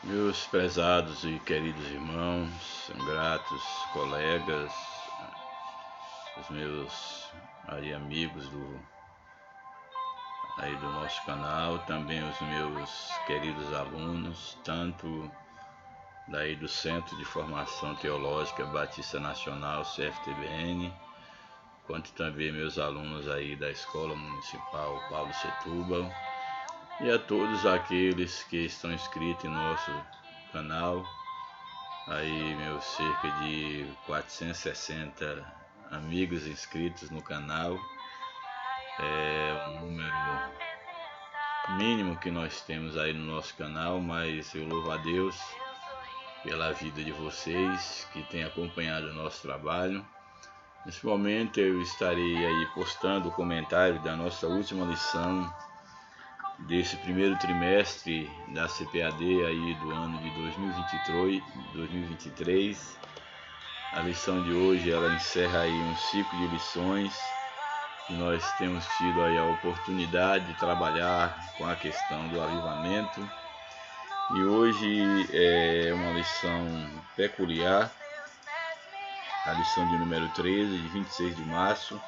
Meus prezados e queridos irmãos, gratos colegas, os meus amigos do nosso canal, também os meus queridos alunos, tanto do Centro de Formação Teológica Batista Nacional, CFTBN, quanto também meus alunos aí da Escola Municipal Paulo Setúbal, e a todos aqueles que estão inscritos em nosso canal, aí meus cerca de 460 amigos inscritos no canal. É um número mínimo que nós temos aí no nosso canal, mas eu louvo a Deus pela vida de vocês que têm acompanhado o nosso trabalho. Nesse momento eu estarei aí postando o comentário da nossa última lição desse primeiro trimestre da CPAD aí do ano de 2023. A lição de hoje ela encerra aí um ciclo de lições que nós temos tido aí a oportunidade de trabalhar com a questão do avivamento. E hoje é uma lição peculiar, a lição de número 13, de 26 de março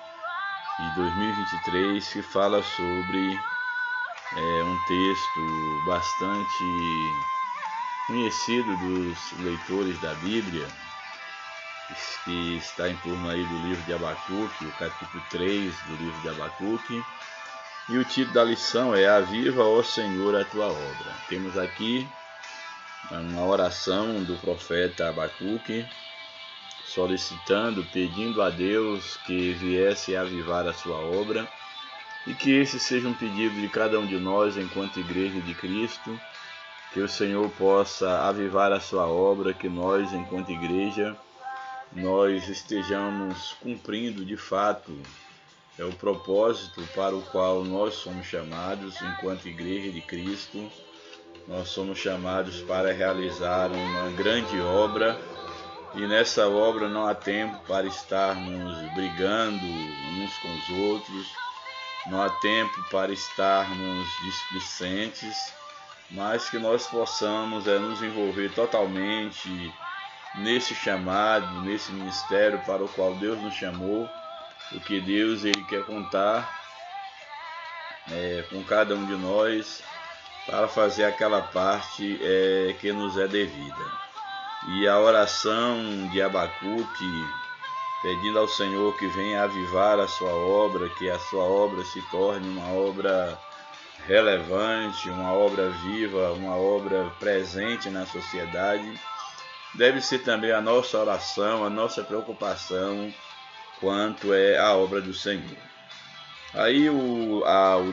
de 2023, que fala sobre um texto bastante conhecido dos leitores da Bíblia, que está em torno aí do livro de Abacuque, o capítulo 3 do livro de Abacuque, e o título da lição é Aviva, ó Senhor, a tua obra. Temos aqui uma oração do profeta Abacuque, solicitando, pedindo a Deus que viesse a avivar a sua obra, e que esse seja um pedido de cada um de nós enquanto Igreja de Cristo, que o Senhor possa avivar a sua obra, que nós enquanto Igreja, nós estejamos cumprindo de fato o propósito para o qual nós somos chamados enquanto Igreja de Cristo. Nós somos chamados para realizar uma grande obra, e nessa obra não há tempo para estarmos brigando uns com os outros, não há tempo para estarmos displicentes, mas que nós possamos nos envolver totalmente nesse chamado, nesse ministério para o qual Deus nos chamou, porque Deus ele quer contar com cada um de nós para fazer aquela parte que nos é devida. E a oração de Abacuque, pedindo ao Senhor que venha avivar a sua obra, que a sua obra se torne uma obra relevante, uma obra viva, uma obra presente na sociedade, deve ser também a nossa oração, a nossa preocupação quanto a obra do Senhor. Aí o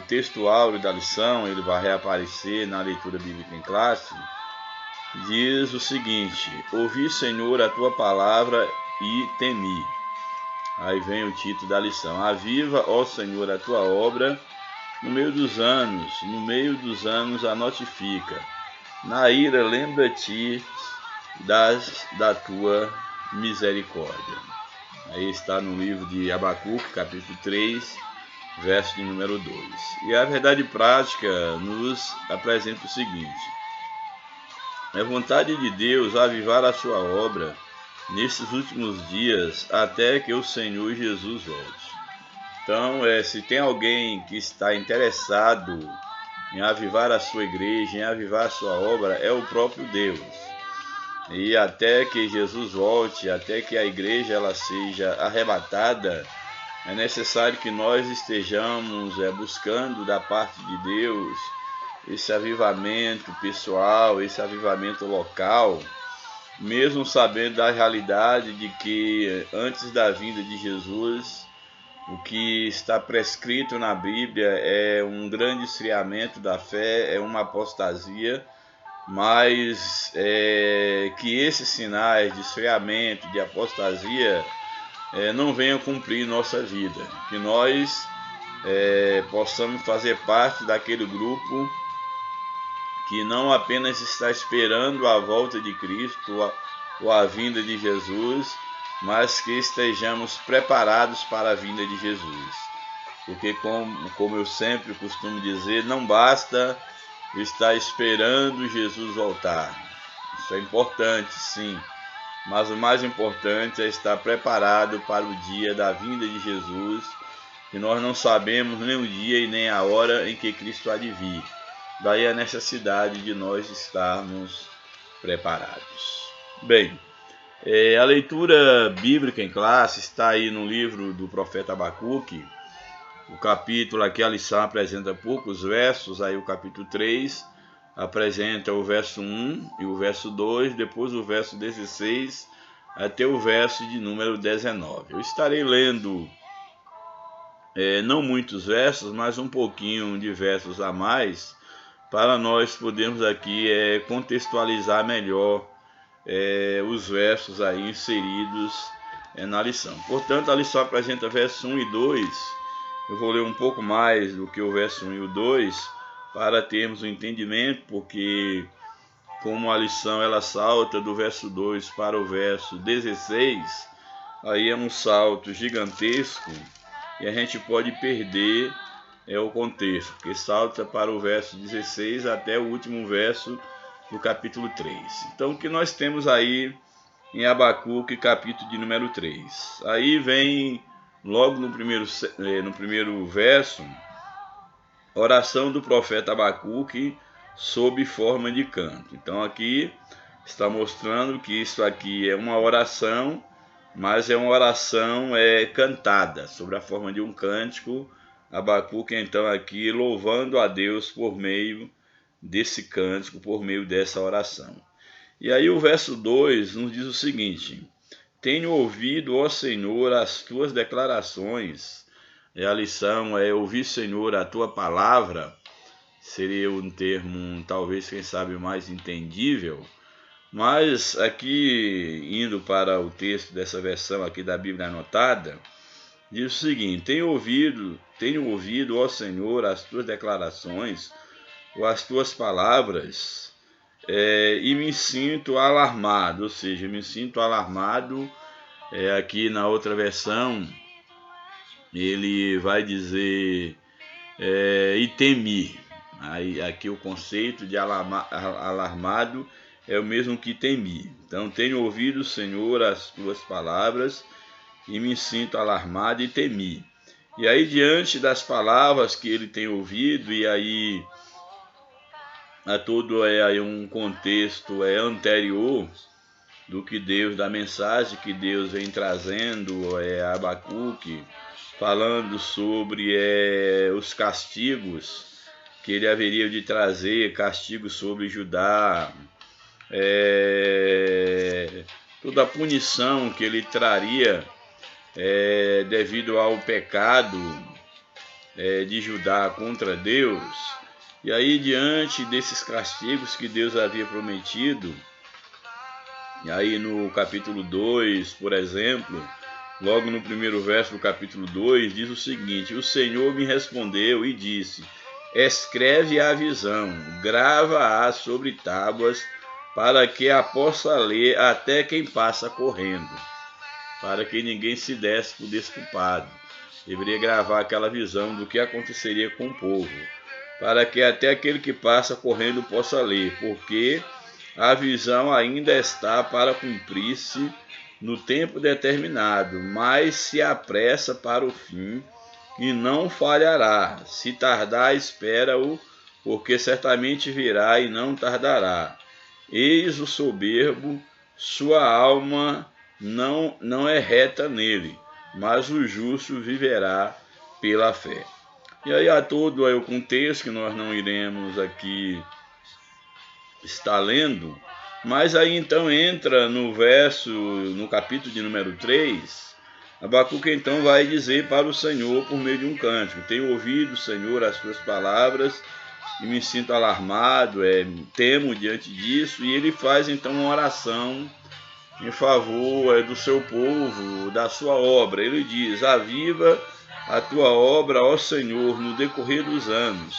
texto áureo da lição, ele vai reaparecer na leitura bíblica em classe, diz o seguinte: ouvi, Senhor, a tua palavra e temi. Aí vem o título da lição: Aviva, ó Senhor, a tua obra, no meio dos anos a notifica. Na ira lembra-te da tua misericórdia. Aí está no livro de Abacuque, capítulo 3, verso de número 2. E a verdade prática nos apresenta o seguinte: é vontade de Deus avivar a sua obra nesses últimos dias, até que o Senhor Jesus volte. Então, se tem alguém que está interessado em avivar a sua igreja, em avivar a sua obra, é o próprio Deus. E até que Jesus volte, até que a igreja ela seja arrebatada, é necessário que nós estejamos buscando da parte de Deus esse avivamento pessoal, esse avivamento local, mesmo sabendo da realidade de que antes da vinda de Jesus, o que está prescrito na Bíblia é um grande esfriamento da fé, é uma apostasia, mas que esses sinais de esfriamento, de apostasia, não venham cumprir nossa vida, que nós possamos fazer parte daquele grupo que não apenas está esperando a volta de Cristo ou a vinda de Jesus, mas que estejamos preparados para a vinda de Jesus. Porque, como eu sempre costumo dizer, não basta estar esperando Jesus voltar. Isso é importante, sim. Mas o mais importante é estar preparado para o dia da vinda de Jesus, que nós não sabemos nem o dia e nem a hora em que Cristo há de vir. Daí a necessidade de nós estarmos preparados. Bem, a leitura bíblica em classe está aí no livro do profeta Abacuque. O capítulo aqui, a lição apresenta poucos versos, aí o capítulo 3 apresenta o verso 1 e o verso 2, depois o verso 16 até o verso de número 19. Eu estarei lendo não muitos versos, mas um pouquinho de versos a mais, para nós podermos aqui contextualizar melhor os versos aí inseridos na lição. Portanto, a lição apresenta verso 1 e 2. Eu vou ler um pouco mais do que o verso 1 e o 2 para termos um entendimento, porque como a lição ela salta do verso 2 para o verso 16, aí é um salto gigantesco e a gente pode perder o contexto, porque salta para o verso 16 até o último verso do capítulo 3. Então, o que nós temos aí em Abacuque, capítulo de número 3? Aí vem, logo no primeiro verso, oração do profeta Abacuque sob forma de canto. Então, aqui está mostrando que isso aqui é uma oração, mas é uma oração cantada, sobre a forma de um cântico. Abacuque, então, aqui louvando a Deus por meio desse cântico, por meio dessa oração. E aí o verso 2 nos diz o seguinte: tenho ouvido, ó Senhor, as tuas declarações. A lição é ouvir, Senhor, a tua palavra. Seria um termo, talvez, quem sabe, mais entendível. Mas aqui, indo para o texto dessa versão aqui da Bíblia anotada, diz o seguinte: tenho ouvido, ó Senhor, as tuas declarações, ou as tuas palavras, e me sinto alarmado. Ou seja, me sinto alarmado. Aqui na outra versão, ele vai dizer e temi. Aí, aqui o conceito de alarmado é o mesmo que temi. Então, tenho ouvido, Senhor, as tuas palavras e me sinto alarmado e temi. E aí, diante das palavras que ele tem ouvido, e aí a todo aí um contexto anterior do que Deus, da mensagem que Deus vem trazendo a Abacuque, falando sobre os castigos que ele haveria de trazer, castigos sobre Judá, toda a punição que ele traria devido ao pecado de Judá contra Deus. E aí, diante desses castigos que Deus havia prometido, e aí no capítulo 2, por exemplo, logo no primeiro verso do capítulo 2, diz o seguinte: o Senhor me respondeu e disse: escreve a visão, grava-a sobre tábuas, para que a possa ler até quem passa correndo, para que ninguém se desse por desculpado. Deveria gravar aquela visão do que aconteceria com o povo, para que até aquele que passa correndo possa ler, porque a visão ainda está para cumprir-se no tempo determinado, mas se apressa para o fim e não falhará. Se tardar, espera-o, porque certamente virá e não tardará. Eis o soberbo, sua alma não é reta nele, mas o justo viverá pela fé. E aí há todo o contexto que nós não iremos aqui estar lendo, mas aí então entra no capítulo de número 3, Abacuque então vai dizer para o Senhor por meio de um cântico: tenho ouvido, Senhor, as tuas palavras e me sinto alarmado, temo diante disso. E ele faz então uma oração em favor do seu povo, da sua obra. Ele diz: aviva a tua obra, ó Senhor, no decorrer dos anos,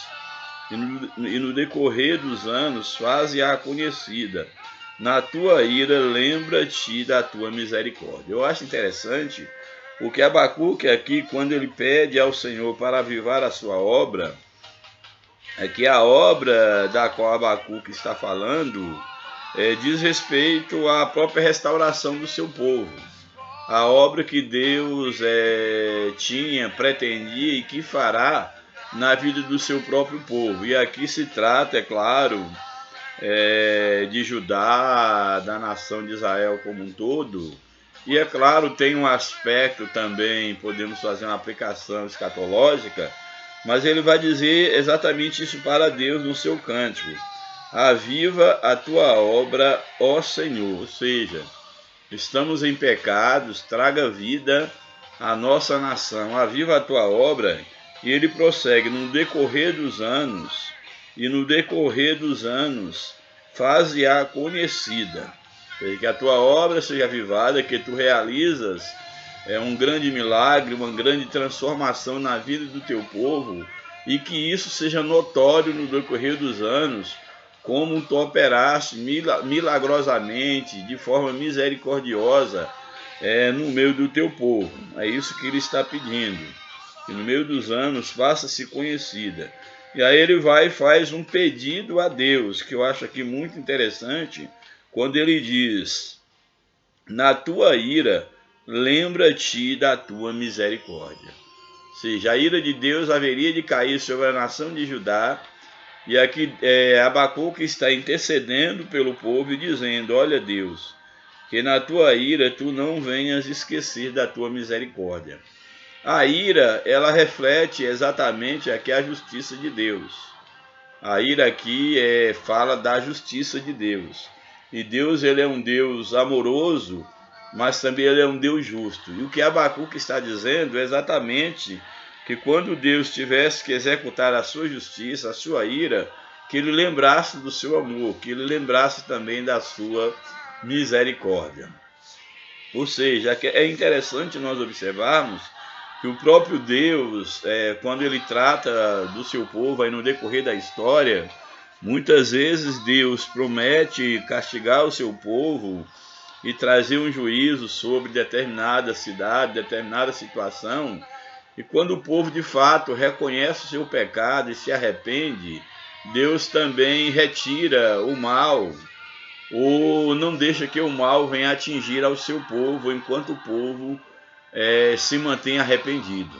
e no decorrer dos anos faze-a conhecida. Na tua ira lembra-te da tua misericórdia. Eu acho interessante, porque Abacuque aqui, quando ele pede ao Senhor para avivar a sua obra, é que a obra da qual Abacuque está falando diz respeito à própria restauração do seu povo. A obra que Deus pretendia e que fará na vida do seu próprio povo. E aqui se trata, é claro, de Judá, da nação de Israel como um todo. E é claro, tem um aspecto também, podemos fazer uma aplicação escatológica, mas ele vai dizer exatamente isso para Deus no seu cântico. Aviva a tua obra, ó Senhor. Ou seja, estamos em pecados, traga vida à nossa nação. Aviva a tua obra. E ele prossegue, no decorrer dos anos, faze-a conhecida. Que a tua obra seja avivada, que tu realizas um grande milagre, uma grande transformação na vida do teu povo, e que isso seja notório no decorrer dos anos, como tu operaste milagrosamente, de forma misericordiosa, no meio do teu povo. É isso que ele está pedindo, que no meio dos anos faça-se conhecida. E aí ele vai e faz um pedido a Deus, que eu acho aqui muito interessante, quando ele diz: na tua ira, lembra-te da tua misericórdia. Ou seja, a ira de Deus haveria de cair sobre a nação de Judá, e aqui Abacuque está intercedendo pelo povo e dizendo: olha, Deus, que na tua ira tu não venhas esquecer da tua misericórdia. A ira, ela reflete exatamente aqui a justiça de Deus. A ira aqui fala da justiça de Deus. E Deus, ele é um Deus amoroso, mas também ele é um Deus justo. E o que Abacuque está dizendo é exatamente que quando Deus tivesse que executar a sua justiça, a sua ira, que ele lembrasse do seu amor, que ele lembrasse também da sua misericórdia. Ou seja, é interessante nós observarmos que o próprio Deus, quando ele trata do seu povo aí no decorrer da história, muitas vezes Deus promete castigar o seu povo e trazer um juízo sobre determinada cidade, determinada situação. E quando o povo de fato reconhece o seu pecado e se arrepende, Deus também retira o mal, ou não deixa que o mal venha atingir ao seu povo, enquanto o povo se mantém arrependido.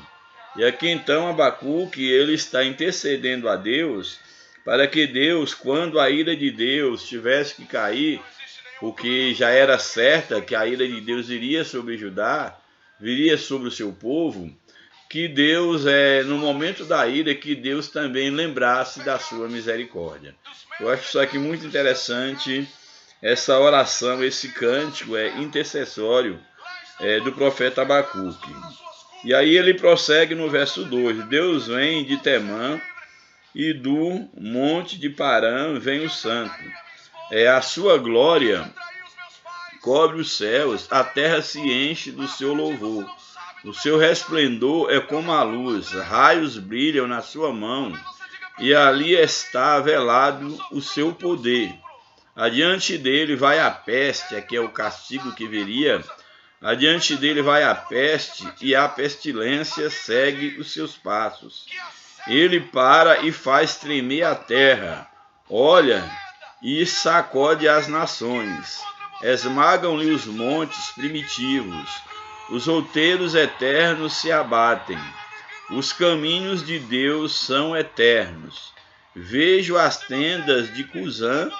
E aqui então Abacuque, ele está intercedendo a Deus para que Deus, quando a ira de Deus tivesse que cair, porque já era certa que a ira de Deus iria sobre Judá, viria sobre o seu povo, que Deus, no momento da ira, que Deus também lembrasse da sua misericórdia. Eu acho isso aqui muito interessante, essa oração, esse cântico intercessório do profeta Abacuque. E aí ele prossegue no verso 2: Deus vem de Temã, e do monte de Parã vem o santo. A sua glória cobre os céus, a terra se enche do seu louvor. O seu resplendor é como a luz, raios brilham na sua mão, e ali está velado o seu poder. Adiante dele vai a peste, aqui é o castigo que viria. Adiante dele vai a peste, e a pestilência segue os seus passos. Ele para e faz tremer a terra, olha e sacode as nações. Esmagam-lhe os montes primitivos, os outeiros eternos se abatem. Os caminhos de Deus são eternos. Vejo as tendas de Cusã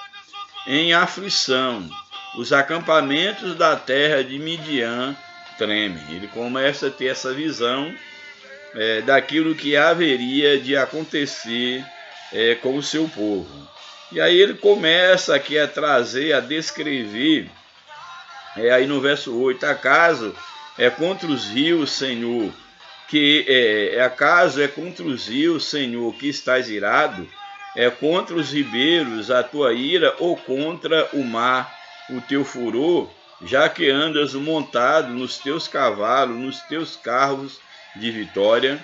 em aflição. Os acampamentos da terra de Midian tremem. Ele começa a ter essa visão daquilo que haveria de acontecer com o seu povo. E aí ele começa aqui a trazer, a descrever, aí no verso 8, acaso contra os rios, Senhor, acaso contra os rios, Senhor, que estás irado? Contra os ribeiros a tua ira, ou contra o mar o teu furor, já que andas montado nos teus cavalos, nos teus carros de vitória,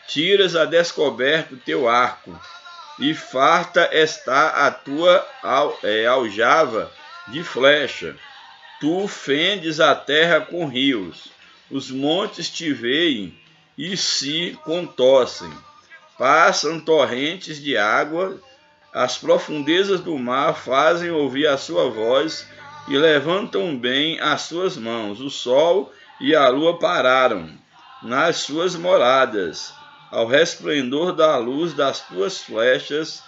tiras a descoberto teu arco, e farta está a tua aljava de flecha. Tu fendes a terra com rios, os montes te veem e se contorcem. Passam torrentes de água, As profundezas do mar fazem ouvir a sua voz e levantam bem as suas mãos. O sol e a lua pararam nas suas moradas, ao resplendor da luz das tuas flechas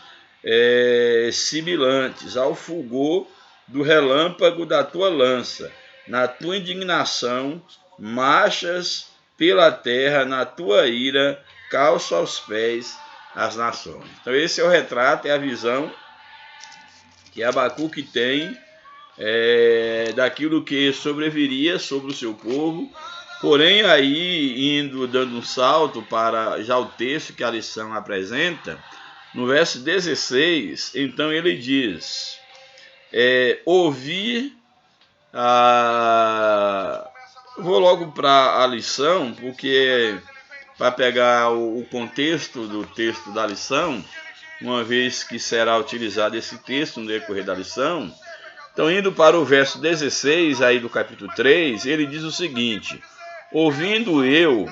sibilantes, ao fulgor do relâmpago da tua lança. Na tua indignação, marchas pela terra, na tua ira, calça aos pés as nações. Então esse é o retrato, é a visão que Abacuque tem daquilo que sobreviria sobre o seu povo. Porém, aí, dando um salto para já o texto que a lição apresenta, no verso 16, então ele diz, ouvir, vou logo para a lição, porque para pegar o contexto do texto da lição, uma vez que será utilizado esse texto no decorrer da lição. Então, indo para o verso 16 aí do capítulo 3, ele diz o seguinte: ouvindo o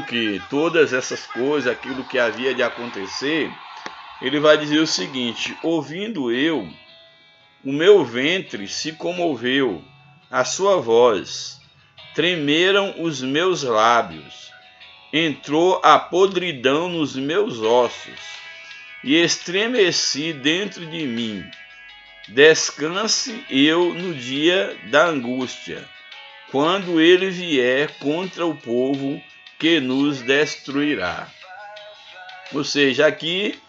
que? Todas essas coisas, aquilo que havia de acontecer, ele vai dizer o seguinte: ouvindo eu, o meu ventre se comoveu, a sua voz, tremeram os meus lábios, entrou a podridão nos meus ossos, e estremeci dentro de mim. Descanse eu no dia da angústia, quando ele vier contra o povo que nos destruirá. Ou seja, aqui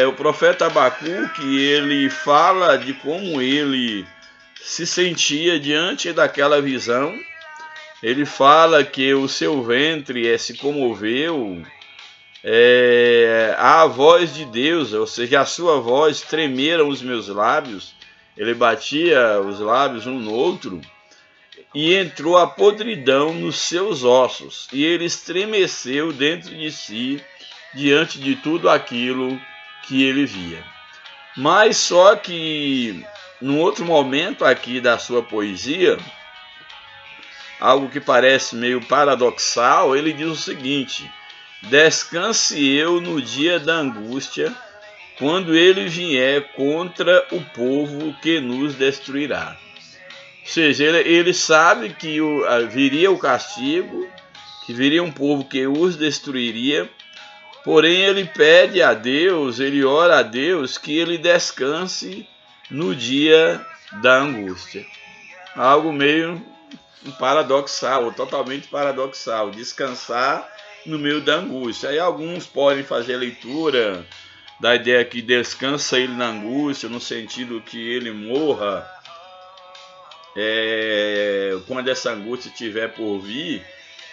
o profeta Abacuque, ele fala de como ele se sentia diante daquela visão. Ele fala que o seu ventre se comoveu à voz de Deus, ou seja, a sua voz, tremeram os meus lábios. Ele batia os lábios um no outro, e entrou a podridão nos seus ossos, e ele estremeceu dentro de si, diante de tudo aquilo que ele via. Mas só que, num outro momento aqui da sua poesia, algo que parece meio paradoxal, ele diz o seguinte: descanse eu no dia da angústia, quando ele vier contra o povo que nos destruirá. Ou seja, ele sabe que viria o castigo, que viria um povo que os destruiria, porém ele pede a Deus, ele ora a Deus que ele descanse no dia da angústia. Algo meio paradoxal, totalmente paradoxal, descansar no meio da angústia. Aí alguns podem fazer a leitura da ideia que descansa ele na angústia, no sentido que ele morra quando essa angústia estiver por vir,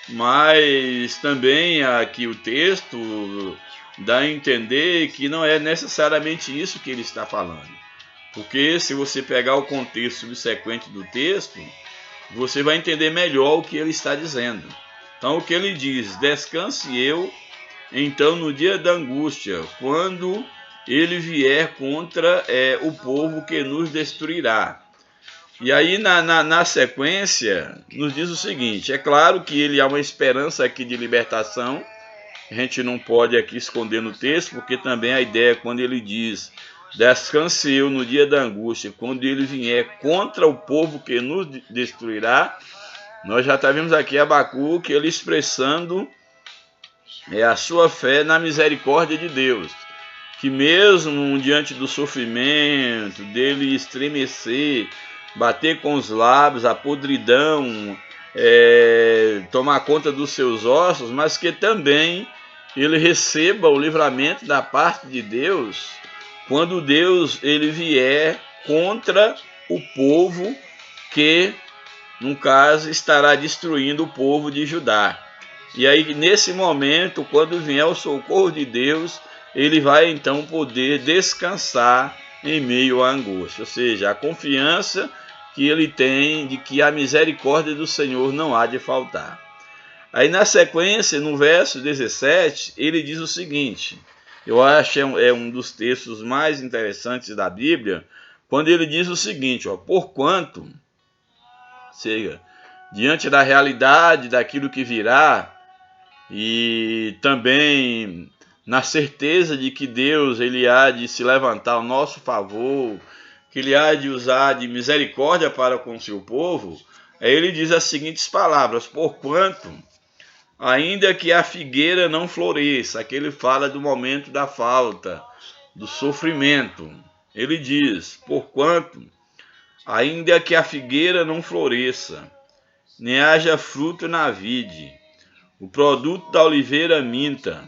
mas também aqui o texto dá a entender que não é necessariamente isso que ele está falando, porque se você pegar o contexto subsequente do texto, você vai entender melhor o que ele está dizendo. Então o que ele diz: descanse eu então no dia da angústia, quando ele vier contra o povo que nos destruirá. E aí na sequência nos diz o seguinte: é claro que ele há uma esperança aqui de libertação, a gente não pode aqui esconder no texto, porque também a ideia quando ele diz descanse eu no dia da angústia, quando ele vier contra o povo que nos destruirá, nós já vimos aqui Abacuque, ele expressando a sua fé na misericórdia de Deus, que mesmo diante do sofrimento, dele estremecer, bater com os lábios, a podridão, tomar conta dos seus ossos, mas que também ele receba o livramento da parte de Deus, quando Deus ele vier contra o povo que, no caso, estará destruindo o povo de Judá. E aí, nesse momento, quando vier o socorro de Deus, ele vai então poder descansar em meio à angústia. Ou seja, a confiança que ele tem de que a misericórdia do Senhor não há de faltar. Aí na sequência, no verso 17, ele diz o seguinte: eu acho que é um dos textos mais interessantes da Bíblia, quando ele diz o seguinte: porquanto, seja, diante da realidade daquilo que virá, e também na certeza de que Deus ele há de se levantar ao nosso favor, que ele há de usar de misericórdia para com o seu povo, ele diz as seguintes palavras: porquanto, ainda que a figueira não floresça, aqui ele fala do momento da falta, do sofrimento. Ele diz: porquanto, ainda que a figueira não floresça, nem haja fruto na vide, o produto da oliveira minta,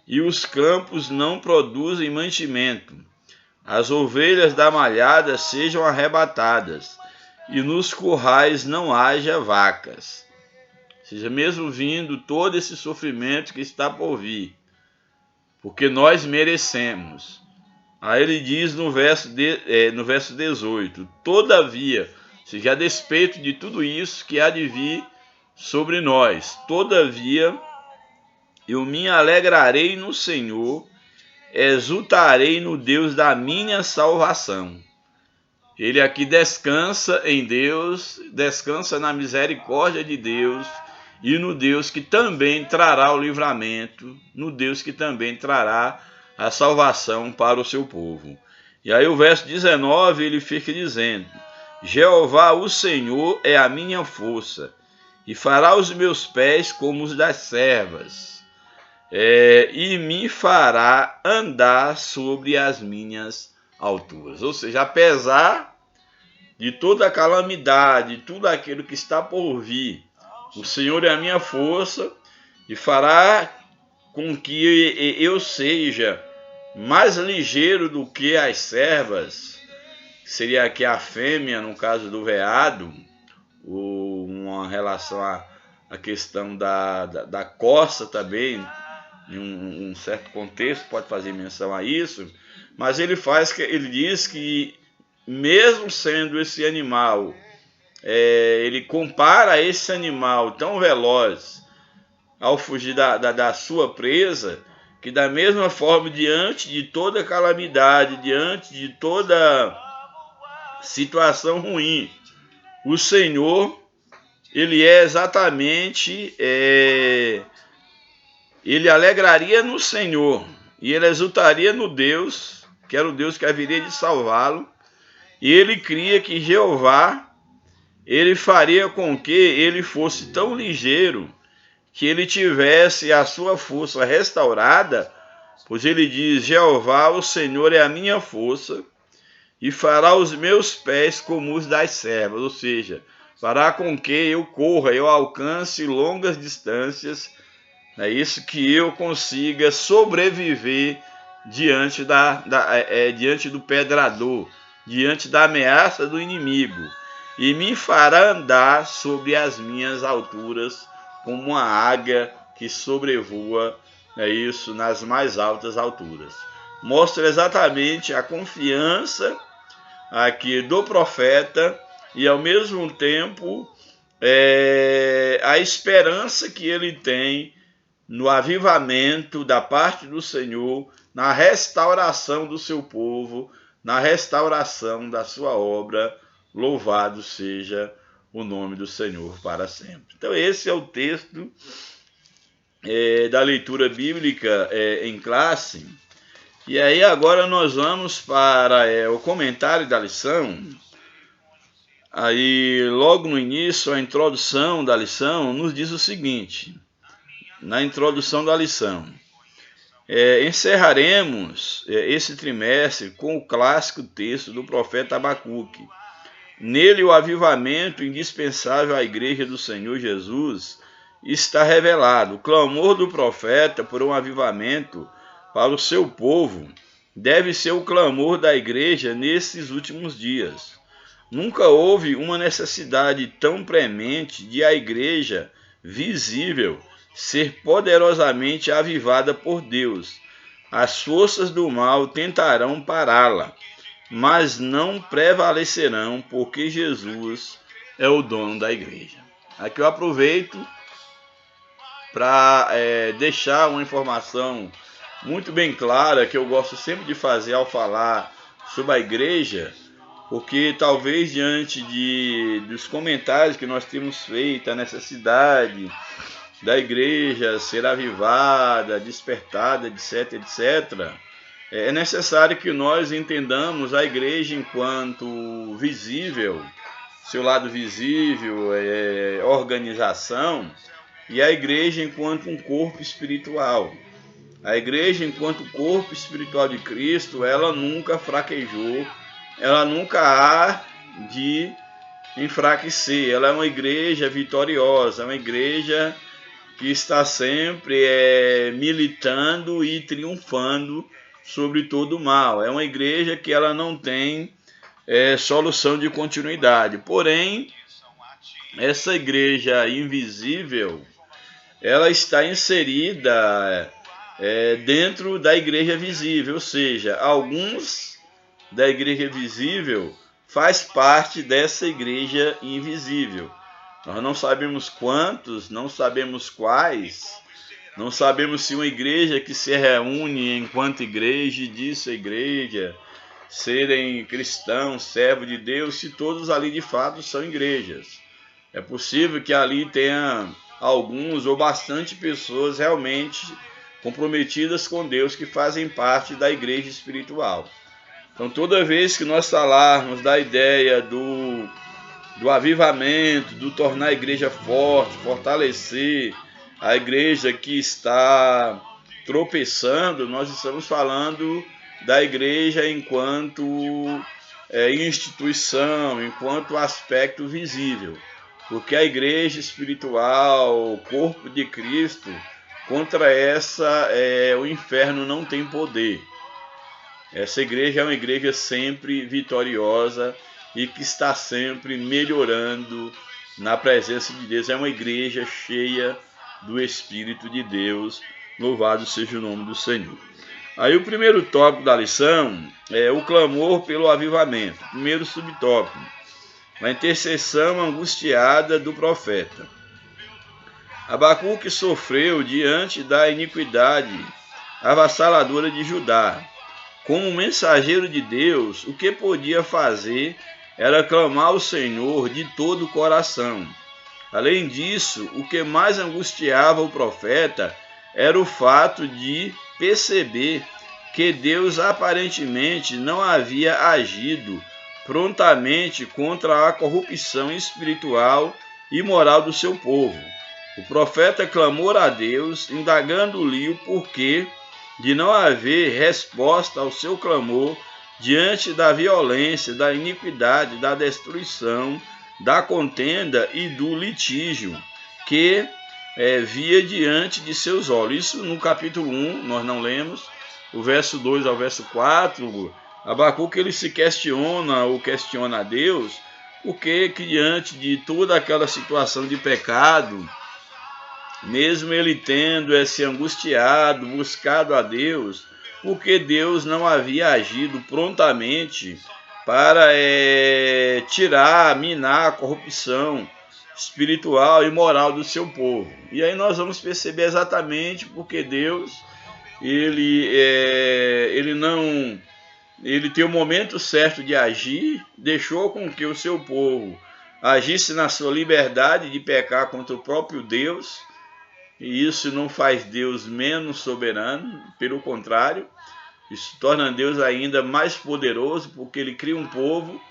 e os campos não produzem mantimento, as ovelhas da malhada sejam arrebatadas, e nos currais não haja vacas. Ou seja, mesmo vindo todo esse sofrimento que está por vir, porque nós merecemos. Aí ele diz no verso 18, todavia, ou seja, a despeito de tudo isso que há de vir sobre nós, todavia, eu me alegrarei no Senhor, exultarei no Deus da minha salvação. Ele aqui descansa em Deus, descansa na misericórdia de Deus e no Deus que também trará o livramento, no Deus que também trará a salvação para o seu povo. E aí o verso 19 ele fica dizendo: Jeová o Senhor é a minha força, e fará os meus pés como os das servas. E me fará andar sobre as minhas alturas. Ou seja, apesar de toda a calamidade, tudo aquilo que está por vir, o Senhor é a minha força e fará com que eu seja mais ligeiro do que as servas, que seria aqui a fêmea, no caso do veado, ou uma relação à questão da coça também. Em um certo contexto pode fazer menção a isso, mas ele diz que mesmo sendo esse animal, ele compara esse animal tão veloz ao fugir da sua presa, que da mesma forma, diante de toda calamidade, diante de toda situação ruim, o Senhor, ele é exatamente... ele alegraria no Senhor, e ele exultaria no Deus, que era o Deus que haveria de salvá-lo, e ele cria que Jeová, ele faria com que ele fosse tão ligeiro, que ele tivesse a sua força restaurada, pois ele diz: Jeová, o Senhor é a minha força, e fará os meus pés como os das servas, ou seja, fará com que eu corra, eu alcance longas distâncias. É isso, que eu consiga sobreviver diante diante do pedrador, diante da ameaça do inimigo, e me fará andar sobre as minhas alturas como uma águia que sobrevoa, nas mais altas alturas. Mostra exatamente a confiança aqui do profeta e ao mesmo tempo a esperança que ele tem no avivamento da parte do Senhor, na restauração do seu povo, na restauração da sua obra. Louvado seja o nome do Senhor para sempre. Então esse é o texto da leitura bíblica em classe. E aí agora nós vamos para o comentário da lição. Aí logo no início, a introdução da lição nos diz o seguinte: na introdução da lição, encerraremos esse trimestre com o clássico texto do profeta Abacuque. Nele o avivamento indispensável à igreja do Senhor Jesus está revelado. O clamor do profeta por um avivamento para o seu povo deve ser o clamor da igreja nesses últimos dias. Nunca houve uma necessidade tão premente de a igreja visível ser poderosamente avivada por Deus. As forças do mal tentarão pará-la, mas não prevalecerão, porque Jesus é o dono da igreja. Aqui eu aproveito para deixar uma informação muito bem clara, que eu gosto sempre de fazer ao falar sobre a igreja, porque talvez diante dos comentários que nós temos feito, a necessidade da igreja ser avivada, despertada, etc, etc, é necessário que nós entendamos a igreja enquanto visível, seu lado visível, organização, e a igreja enquanto um corpo espiritual. A igreja enquanto corpo espiritual de Cristo, ela nunca fraquejou, ela nunca há de enfraquecer. Ela é uma igreja vitoriosa, é uma igreja que está sempre militando e triunfando sobre todo o mal. É uma igreja que ela não tem solução de continuidade. Porém, essa igreja invisível, ela está inserida dentro da igreja visível, ou seja, alguns da igreja visível faz parte dessa igreja invisível. Nós não sabemos quantos, não sabemos quais, não sabemos se uma igreja que se reúne enquanto igreja e diz a igreja serem cristãos, servos de Deus, se todos ali de fato são igrejas. É possível que ali tenha alguns ou bastante pessoas realmente comprometidas com Deus que fazem parte da igreja espiritual. Então, toda vez que nós falarmos da ideia do avivamento, do tornar a igreja forte, fortalecer a igreja que está tropeçando, nós estamos falando da igreja enquanto instituição, enquanto aspecto visível. Porque a igreja espiritual, o corpo de Cristo, contra essa o inferno não tem poder. Essa igreja é uma igreja sempre vitoriosa e que está sempre melhorando na presença de Deus. É uma igreja cheia do Espírito de Deus. Louvado seja o nome do Senhor. Aí o primeiro tópico da lição é o clamor pelo avivamento. Primeiro subtópico, a intercessão angustiada do profeta. Abacuque sofreu diante da iniquidade avassaladora de Judá. Como mensageiro de Deus, o que podia fazer era clamar ao Senhor de todo o coração. Além disso, o que mais angustiava o profeta era o fato de perceber que Deus aparentemente não havia agido prontamente contra a corrupção espiritual e moral do seu povo. O profeta clamou a Deus, indagando-lhe o porquê de não haver resposta ao seu clamor diante da violência, da iniquidade, da destruição, da contenda e do litígio que via diante de seus olhos. Isso no capítulo 1, nós não lemos, o verso 2 ao verso 4, Abacuque ele se questiona ou questiona a Deus, porque que diante de toda aquela situação de pecado, mesmo ele tendo se angustiado, buscado a Deus, porque Deus não havia agido prontamente para minar a corrupção espiritual e moral do seu povo. E aí nós vamos perceber exatamente porque Deus ele tem o momento certo de agir, deixou com que o seu povo agisse na sua liberdade de pecar contra o próprio Deus. E isso não faz Deus menos soberano, pelo contrário, isso torna Deus ainda mais poderoso, porque ele cria um povo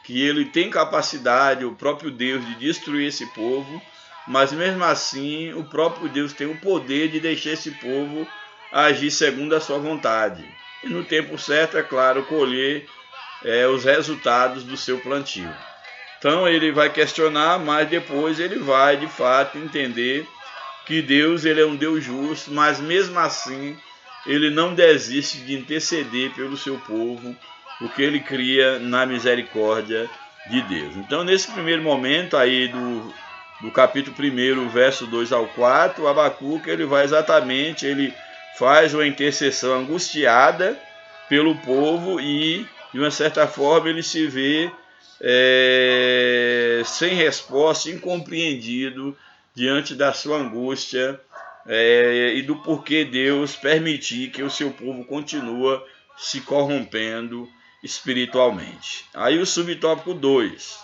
que ele tem capacidade, o próprio Deus, de destruir esse povo, mas mesmo assim o próprio Deus tem o poder de deixar esse povo agir segundo a sua vontade. E no tempo certo, é claro, colher os resultados do seu plantio. Então ele vai questionar, mas depois ele vai de fato entender que Deus ele é um Deus justo, mas mesmo assim ele não desiste de interceder pelo seu povo, porque ele cria na misericórdia de Deus. Então nesse primeiro momento aí do capítulo 1, verso 2 ao 4, Abacuque ele faz uma intercessão angustiada pelo povo e de uma certa forma ele se vê sem resposta, incompreendido diante da sua angústia e do porquê Deus permitir que o seu povo continue se corrompendo espiritualmente. Aí o subtópico 2,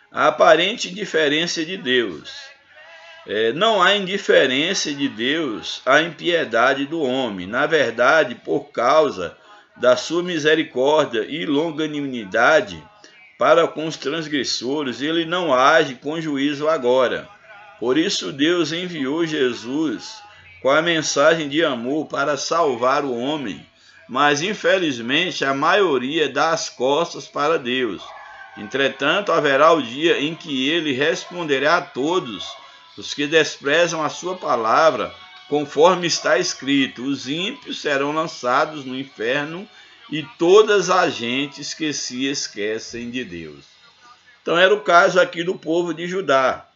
a aparente indiferença de Deus. Não há indiferença de Deus à impiedade do homem. Na verdade, por causa da sua misericórdia e longanimidade para com os transgressores, ele não age com juízo agora. Por isso Deus enviou Jesus com a mensagem de amor para salvar o homem, mas infelizmente a maioria dá as costas para Deus. Entretanto, haverá o dia em que ele responderá a todos os que desprezam a sua palavra, conforme está escrito: os ímpios serão lançados no inferno e todas as gentes que se esquecem de Deus. Então era o caso aqui do povo de Judá.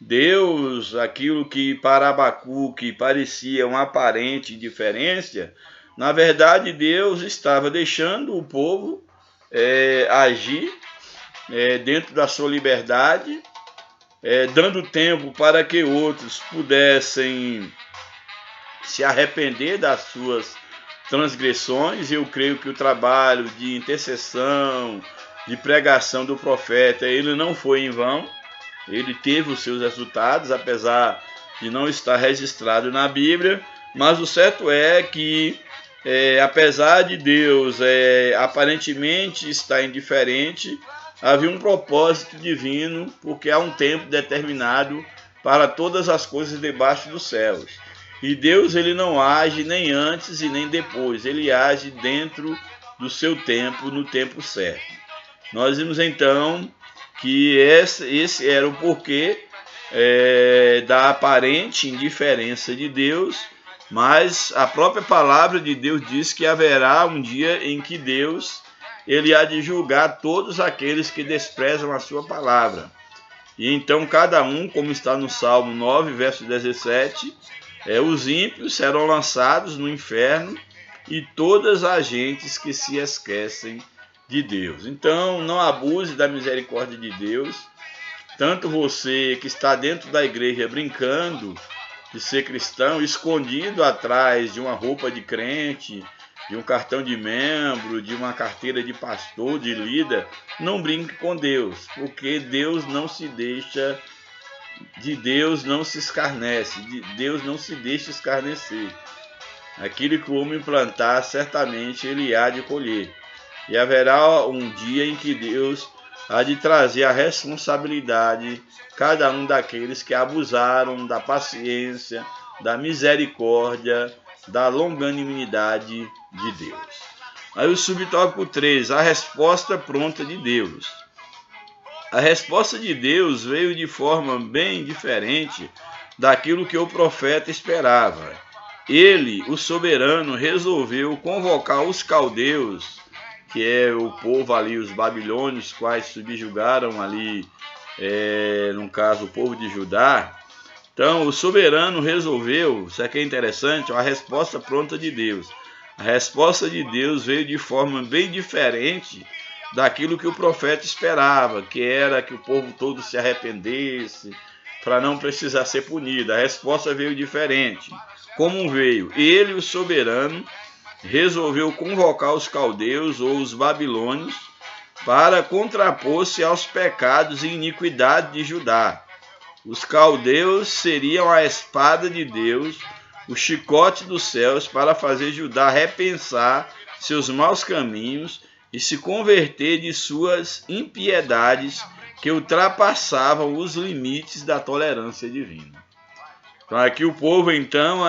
Deus, aquilo que para Abacuque parecia uma aparente indiferença, na verdade Deus estava deixando o povo agir dentro da sua liberdade, dando tempo para que outros pudessem se arrepender das suas transgressões. Eu creio que o trabalho de intercessão, de pregação do profeta, ele não foi em vão. Ele teve os seus resultados, apesar de não estar registrado na Bíblia, mas o certo é que, apesar de Deus aparentemente estar indiferente, havia um propósito divino, porque há um tempo determinado para todas as coisas debaixo dos céus. E Deus, ele não age nem antes e nem depois, ele age dentro do seu tempo, no tempo certo. Nós vimos então que esse era o porquê da aparente indiferença de Deus, mas a própria palavra de Deus diz que haverá um dia em que Deus ele há de julgar todos aqueles que desprezam a sua palavra. E então cada um, como está no Salmo 9, verso 17, os ímpios serão lançados no inferno e todas as gentes que se esquecem de Deus. Então não abuse da misericórdia de Deus. Tanto você que está dentro da igreja brincando de ser cristão, escondido atrás de uma roupa de crente, de um cartão de membro, de uma carteira de pastor, de líder, não brinque com Deus, porque Deus não se deixa, de Deus não se escarnece, de Deus não se deixa escarnecer. Aquilo que o homem plantar, certamente ele há de colher. E haverá um dia em que Deus há de trazer a responsabilidade cada um daqueles que abusaram da paciência, da misericórdia, da longanimidade de Deus. Aí o subtópico 3, a resposta pronta de Deus. A resposta de Deus veio de forma bem diferente daquilo que o profeta esperava. Ele, o soberano, resolveu convocar os caldeus, que é o povo ali, os babilônios, quais subjugaram ali, no caso, o povo de Judá. Então, o soberano resolveu, isso aqui é interessante, a resposta pronta de Deus. A resposta de Deus veio de forma bem diferente daquilo que o profeta esperava, que era que o povo todo se arrependesse, para não precisar ser punido. A resposta veio diferente. Como veio? Ele, o soberano, resolveu convocar os caldeus ou os babilônios para contrapor-se aos pecados e iniquidade de Judá. Os caldeus seriam a espada de Deus, o chicote dos céus, para fazer Judá repensar seus maus caminhos e se converter de suas impiedades que ultrapassavam os limites da tolerância divina. Então aqui o povo então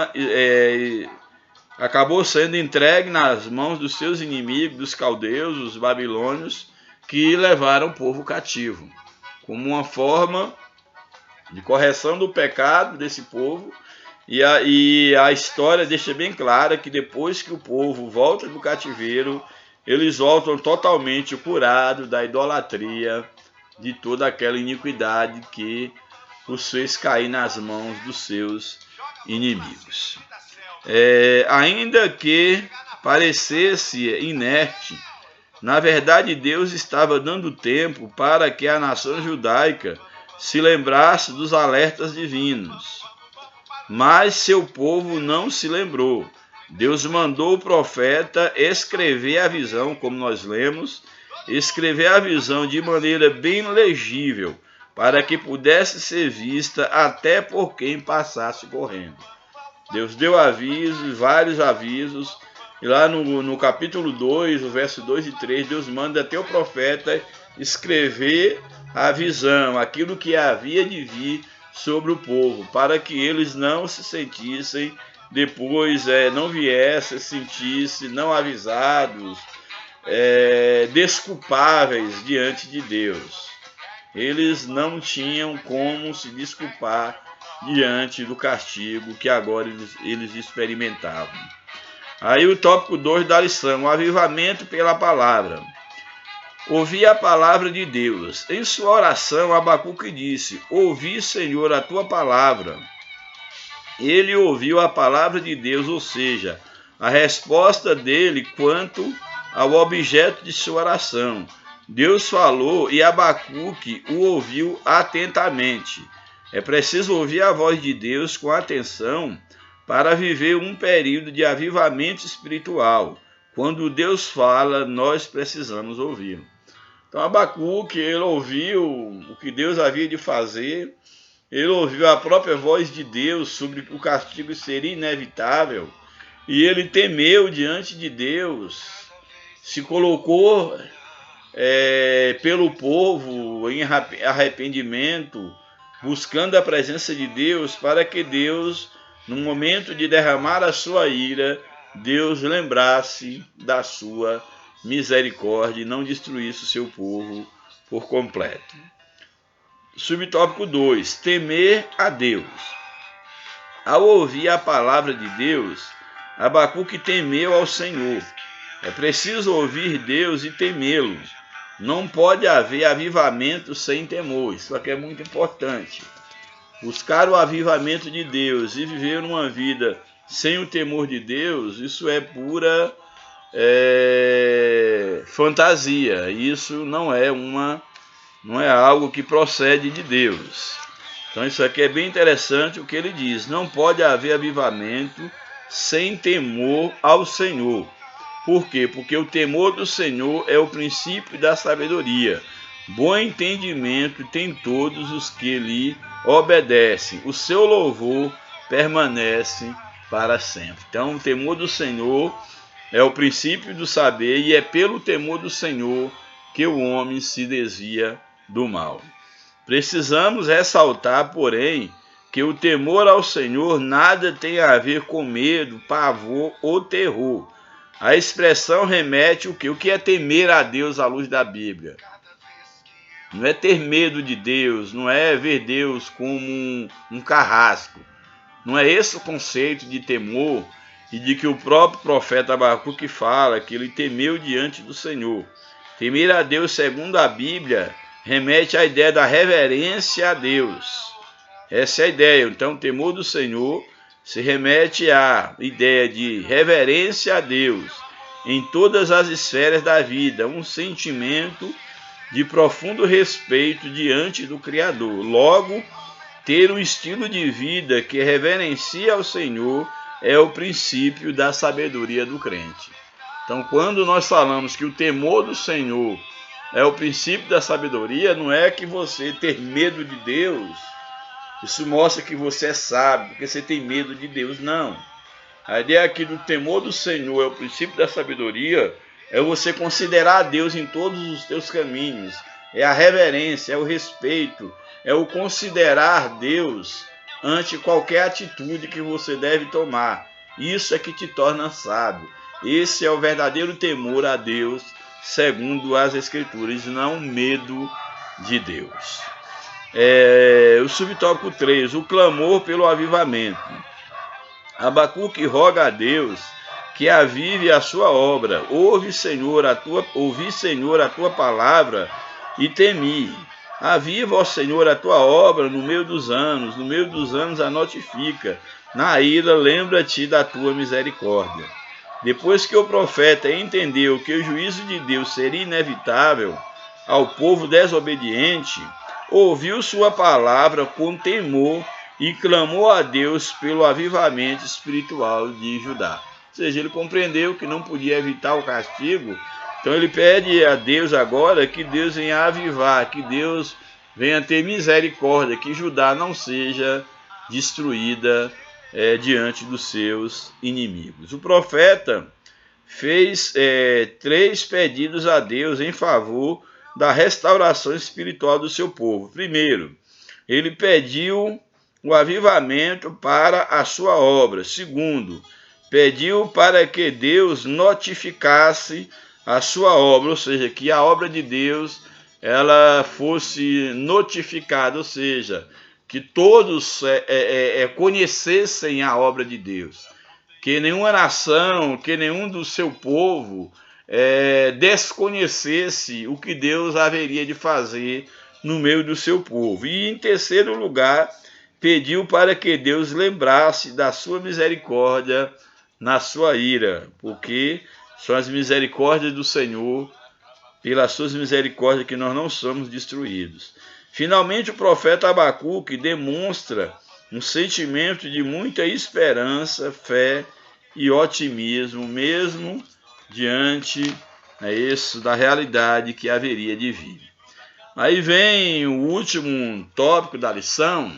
acabou sendo entregue nas mãos dos seus inimigos, dos caldeus, os babilônios, que levaram o povo cativo, como uma forma de correção do pecado desse povo. E a história deixa bem clara que depois que o povo volta do cativeiro, eles voltam totalmente curados da idolatria, de toda aquela iniquidade que os fez cair nas mãos dos seus inimigos. Ainda que parecesse inerte, na verdade Deus estava dando tempo para que a nação judaica se lembrasse dos alertas divinos. Mas seu povo não se lembrou. Deus mandou o profeta escrever a visão, como nós lemos, escrever a visão de maneira bem legível, para que pudesse ser vista até por quem passasse correndo. Deus deu avisos, vários avisos, e lá no capítulo 2, o verso 2 e 3, Deus manda até o profeta escrever a visão, aquilo que havia de vir sobre o povo, para que eles não se sentissem depois, não viessem, sentissem não avisados, desculpáveis diante de Deus. Eles não tinham como se desculpar diante do castigo que agora eles experimentavam. Aí o tópico 2 da lição, o avivamento pela palavra. Ouvi a palavra de Deus. Em sua oração, Abacuque disse: ouvi, Senhor, a tua palavra. Ele ouviu a palavra de Deus, ou seja, a resposta dele quanto ao objeto de sua oração. Deus falou e Abacuque o ouviu atentamente. É preciso ouvir a voz de Deus com atenção para viver um período de avivamento espiritual. Quando Deus fala, nós precisamos ouvir. Então Abacuque, ele ouviu o que Deus havia de fazer, ele ouviu a própria voz de Deus sobre o castigo seria inevitável, e ele temeu diante de Deus, se colocou pelo povo em arrependimento, buscando a presença de Deus, para que Deus, no momento de derramar a sua ira, Deus lembrasse da sua misericórdia e não destruísse o seu povo por completo. Subtópico 2. Temer a Deus. Ao ouvir a palavra de Deus, Abacuque temeu ao Senhor. É preciso ouvir Deus e temê-lo. Não pode haver avivamento sem temor. Isso aqui é muito importante. Buscar o avivamento de Deus e viver uma vida sem o temor de Deus, isso é pura fantasia. Isso não é algo que procede de Deus. Então isso aqui é bem interessante o que ele diz. Não pode haver avivamento sem temor ao Senhor. Por quê? Porque o temor do Senhor é o princípio da sabedoria. Bom entendimento tem todos os que lhe obedecem. O seu louvor permanece para sempre. Então, o temor do Senhor é o princípio do saber, e é pelo temor do Senhor que o homem se desvia do mal. Precisamos ressaltar, porém, que o temor ao Senhor nada tem a ver com medo, pavor ou terror. A expressão remete o quê? O que é temer a Deus à luz da Bíblia? Não é ter medo de Deus, não é ver Deus como um carrasco. Não é esse o conceito de temor e de que o próprio profeta Abacuque fala, que ele temeu diante do Senhor. Temer a Deus, segundo a Bíblia, remete à ideia da reverência a Deus. Essa é a ideia. Então, o temor do Senhor se remete à ideia de reverência a Deus em todas as esferas da vida, um sentimento de profundo respeito diante do Criador. Logo, ter um estilo de vida que reverencia ao Senhor é o princípio da sabedoria do crente. Então, quando nós falamos que o temor do Senhor é o princípio da sabedoria, não é que você ter medo de Deus, isso mostra que você é sábio, porque você tem medo de Deus. Não. A ideia aqui do temor do Senhor é o princípio da sabedoria, é você considerar a Deus em todos os teus caminhos, é a reverência, é o respeito, é o considerar Deus ante qualquer atitude que você deve tomar. Isso é que te torna sábio. Esse é o verdadeiro temor a Deus, segundo as Escrituras, não medo de Deus. O subtópico 3, o clamor pelo avivamento. Abacuque roga a Deus que avive a sua obra. Ouvi, Senhor, a tua palavra e temi. Aviva, ó Senhor, a tua obra no meio dos anos a notifica. Na ira, lembra-te da tua misericórdia. Depois que o profeta entendeu que o juízo de Deus seria inevitável ao povo desobediente, ouviu sua palavra com temor e clamou a Deus pelo avivamento espiritual de Judá. Ou seja, ele compreendeu que não podia evitar o castigo, então ele pede a Deus agora que Deus venha avivar, que Deus venha ter misericórdia, que Judá não seja destruída diante dos seus inimigos. O profeta fez 3 pedidos a Deus em favor da restauração espiritual do seu povo. Primeiro, ele pediu o avivamento para a sua obra. Segundo, pediu para que Deus notificasse a sua obra, ou seja, que a obra de Deus ela fosse notificada, ou seja, que todos conhecessem a obra de Deus, que nenhuma nação, que nenhum do seu povo desconhecesse o que Deus haveria de fazer no meio do seu povo. E em terceiro lugar, pediu para que Deus lembrasse da sua misericórdia na sua ira, porque são as misericórdias do Senhor, pelas suas misericórdias que nós não somos destruídos. Finalmente, o profeta Abacuque demonstra um sentimento de muita esperança, fé e otimismo, mesmo diante da realidade que haveria de vir. Aí vem o último tópico da lição,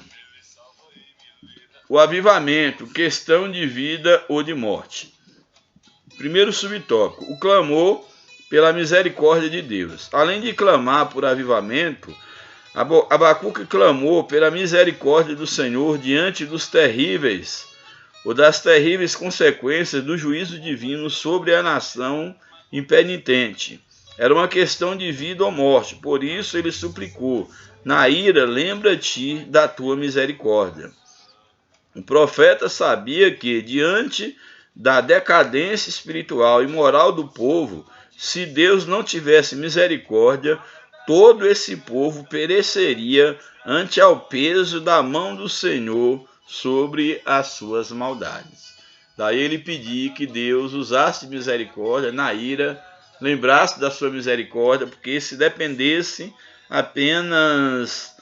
o avivamento, questão de vida ou de morte. Primeiro subtópico, o clamor pela misericórdia de Deus. Além de clamar por avivamento, Abacuque clamou pela misericórdia do Senhor diante dos terríveis, ou das terríveis consequências do juízo divino sobre a nação impenitente. Era uma questão de vida ou morte, por isso ele suplicou: na ira, lembra-te da tua misericórdia. O profeta sabia que, diante da decadência espiritual e moral do povo, se Deus não tivesse misericórdia, todo esse povo pereceria ante ao peso da mão do Senhor sobre as suas maldades. Daí ele pediu que Deus usasse misericórdia na ira, lembrasse da sua misericórdia, porque se dependesse apenas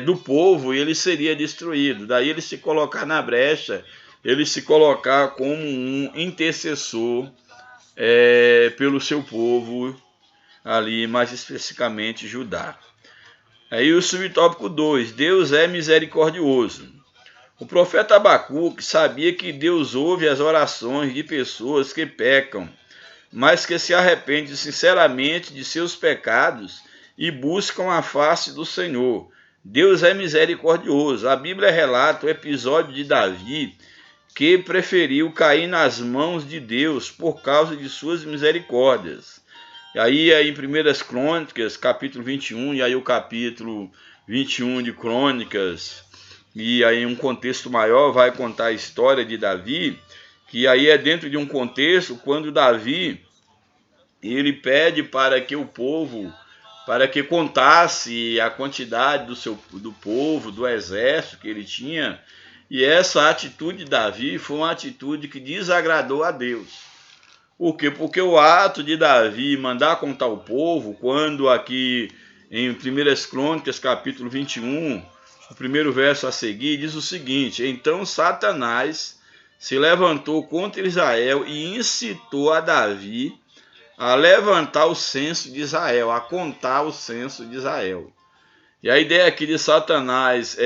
do povo, ele seria destruído. Daí ele se colocar na brecha, ele se colocar como um intercessor pelo seu povo, ali mais especificamente Judá. Aí o subtópico 2, Deus é misericordioso. O profeta Abacuque sabia que Deus ouve as orações de pessoas que pecam, mas que se arrependem sinceramente de seus pecados e buscam a face do Senhor. Deus é misericordioso. A Bíblia relata o episódio de Davi, que preferiu cair nas mãos de Deus por causa de suas misericórdias. E aí em 1 Crônicas, capítulo 21, e aí o capítulo 21 de Crônicas, e aí em um contexto maior vai contar a história de Davi, que aí é dentro de um contexto quando Davi ele pede para que o povo, para que contasse a quantidade do povo, do exército que ele tinha, e essa atitude de Davi foi uma atitude que desagradou a Deus. Por quê? Porque o ato de Davi mandar contar o povo, quando aqui em 1 Crônicas, capítulo 21, o primeiro verso a seguir, diz o seguinte: então Satanás se levantou contra Israel e incitou a Davi a levantar o censo de Israel, a contar o censo de Israel. E a ideia aqui de Satanás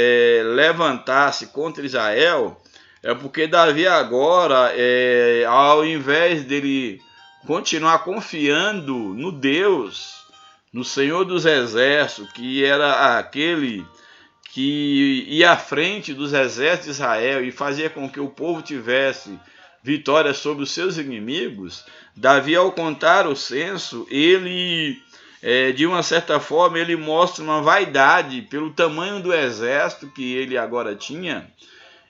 levantar-se contra Israel é porque Davi agora, ao invés dele continuar confiando no Deus, no Senhor dos Exércitos, que era aquele que ia à frente dos exércitos de Israel e fazia com que o povo tivesse vitória sobre os seus inimigos, Davi, ao contar o censo, ele, de uma certa forma, ele mostra uma vaidade pelo tamanho do exército que ele agora tinha,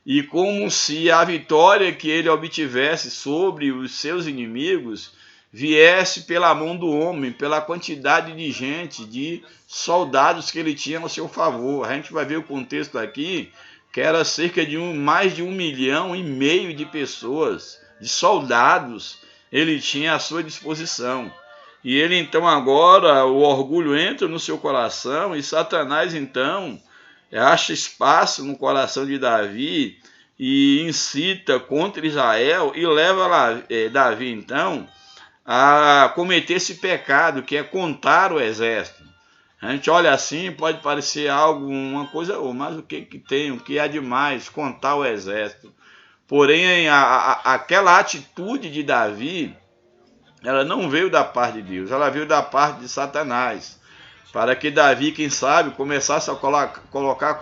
e como se a vitória que ele obtivesse sobre os seus inimigos viesse pela mão do homem, pela quantidade de gente, de soldados que ele tinha ao seu favor. A gente vai ver o contexto aqui, que era cerca de mais de 1,5 milhão de pessoas, de soldados, ele tinha à sua disposição. E ele então agora, o orgulho entra no seu coração, e Satanás então acha espaço no coração de Davi e incita contra Israel e leva Davi então a cometer esse pecado, que é contar o exército. A gente olha assim, pode parecer algo, uma coisa, mas o que tem, o que há de mais contar o exército? Porém, aquela atitude de Davi, ela não veio da parte de Deus, ela veio da parte de Satanás, para que Davi, quem sabe, começasse a colocar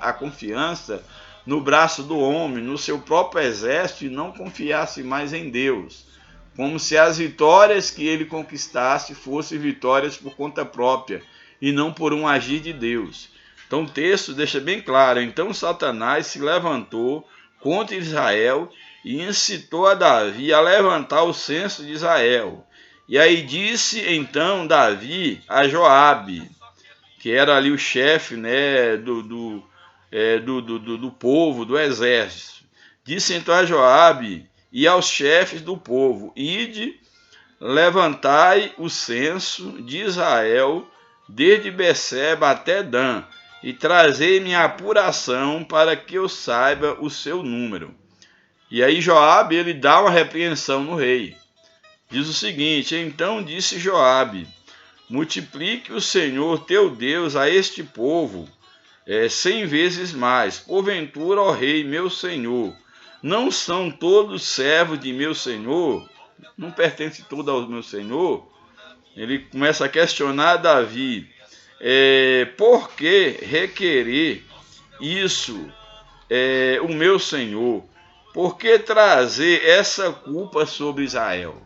a confiança no braço do homem, no seu próprio exército, e não confiasse mais em Deus, como se as vitórias que ele conquistasse fossem vitórias por conta própria, e não por um agir de Deus. Então o texto deixa bem claro, então Satanás se levantou contra Israel e incitou a Davi a levantar o censo de Israel. E aí disse então Davi a Joabe, que era ali o chefe, né, do povo, do exército. Disse então a Joabe e aos chefes do povo: ide, levantai o censo de Israel desde Beceba até Dan, e trazei-me a apuração para que eu saiba o seu número. E aí Joabe, ele dá uma repreensão no rei. Diz o seguinte: então disse Joabe: multiplique o Senhor teu Deus a este povo 100 vezes mais. Porventura, ó rei, meu senhor, não são todos servos de meu senhor? Não pertence tudo ao meu senhor? Ele começa a questionar Davi. Por que requerer isso o meu senhor? Por que trazer essa culpa sobre Israel?